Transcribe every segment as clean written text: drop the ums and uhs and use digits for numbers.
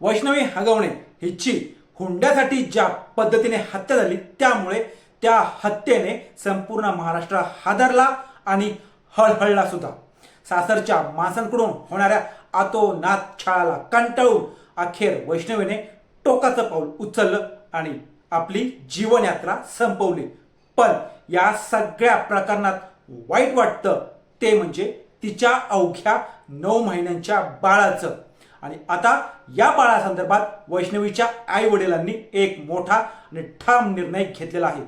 वैष्णवी हगवणे हिची हुंड्यासाठी ज्या पद्धतीने हत्या झाली त्यामुळे त्या हत्येने संपूर्ण महाराष्ट्र हादरला आणि हळहळला सुद्धा। सासरच्या माणसांकडून होणाऱ्या आतोनात छळाला कंटाळून अखेर वैष्णवीने टोकाचं पाऊल उचललं आणि आपली जीवनयात्रा संपवली। पण या सगळ्या प्रकरणात वाईट वाटतं ते म्हणजे तिच्या अवघ्या 9 महिन्यांच्या बाळाचं। आणि आता या बाळासंदर्भात वैष्णवीच्या आई वडिलांनी एक मोठा आणि ठाम निर्णय घेतलेला आहे।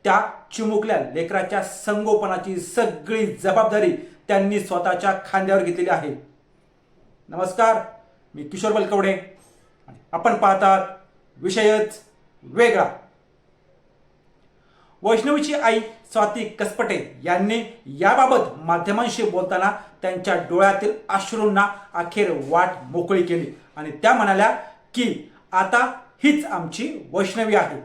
त्या चिमुकल्या लेकराच्या संगोपनाची सगळी जबाबदारी त्यांनी स्वतःच्या खांद्यावर घेतलेली आहे। नमस्कार, मी किशोर बलकवडे आणि आपण पाहतात विषयच वेगळा। वैष्णवीची आई स्वाती कसपटे यांनी याबाबत माध्यमांशी बोलताना त्यांच्या डोळ्यातील अश्रूंना अखेर वाट मोकळी केली आणि त्या म्हणाल्या की आता हीच आमची वैष्णवी आहे।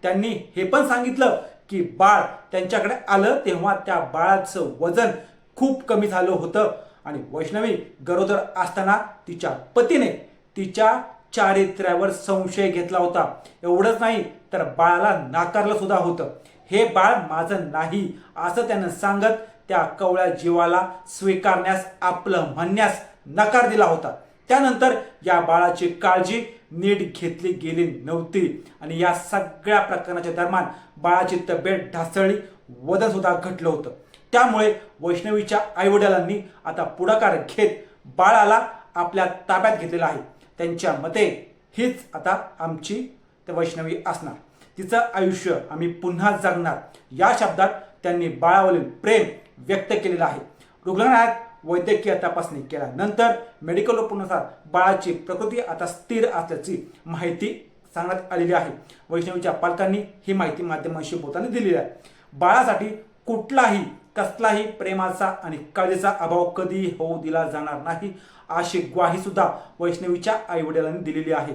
त्यांनी हे पण सांगितलं की बाळ त्यांच्याकडे आलं तेव्हा त्या बाळाचं वजन खूप कमी झालं होतं आणि वैष्णवी गरोदर असताना तिच्या पतीने तिच्या चारित्र्यावर संशय घेतला होता। एवढंच नाही तर बाळाला नाकारलं सुद्धा होतं। हे बाळ माझं नाही असं त्यानं सांगत त्या कवळ्या जीवाला स्वीकारण्यास, आपलं म्हणण्यास नकार दिला होता। त्यानंतर या बाळाची काळजी नीट घेतली गेली नव्हती आणि या सगळ्या प्रकरणाच्या दरम्यान बाळाची तब्येत ढासळली, वजन सुद्धा घटलं होतं। त्यामुळे वैष्णवीच्या आईवडिलांनी आता पुढाकार घेत बाळाला आपल्या ताब्यात घेतलेला आहे। त्यांच्या मते हीच आता आमची वैष्णवी असणार, तिचं आयुष्य आम्ही पुन्हा जगणार, या शब्दात त्यांनी बाळावरील प्रेम व्यक्त केलेलं आहे। रुग्णालयात वैद्यकीय तपासणी केल्यानंतर मेडिकल रिपोर्टनुसार बाळाची प्रकृती आता स्थिर असल्याची माहिती सांगण्यात आलेली आहे। वैष्णवीच्या पालकांनी ही माहिती माध्यमांशी बोलताना दिलेली आहे। बाळासाठी कुठलाही कसलाही प्रेमाचा आणि काळजीचा अभाव कधी होऊ दिला जाणार नाही अशी ग्वाही सुद्धा वैष्णवीच्या आईवडिलांनी दिलेली आहे।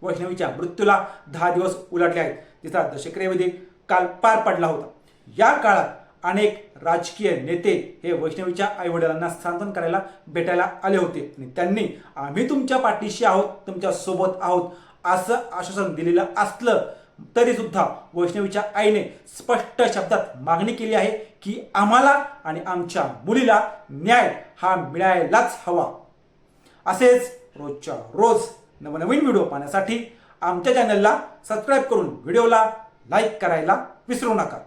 वैष्णवीच्या मृत्यूला 10 दिवस उलटले आहेत। तिचा दशक्रियाविधी काल पार पडला होता। या काळात अनेक राजकीय नेते हे वैष्णवीच्या आईवडिलांना सांत्वन करायला भेटायला आले होते आणि त्यांनी आम्ही तुमच्या पाठीशी आहोत, तुमच्या सोबत आहोत असं आश्वासन दिलेलं असलं तरी सुद्धा वैष्णवीच्या आईने स्पष्ट शब्दात मागणी केली आहे की आम्हाला आणि आमच्या मुलीला न्याय हा मिळायलाच हवा। असेच रोजच्या रोज नवनवीन व्हिडिओ पाहण्यासाठी आमच्या चॅनलला सबस्क्राईब करून व्हिडिओला लाईक करायला विसरू नका।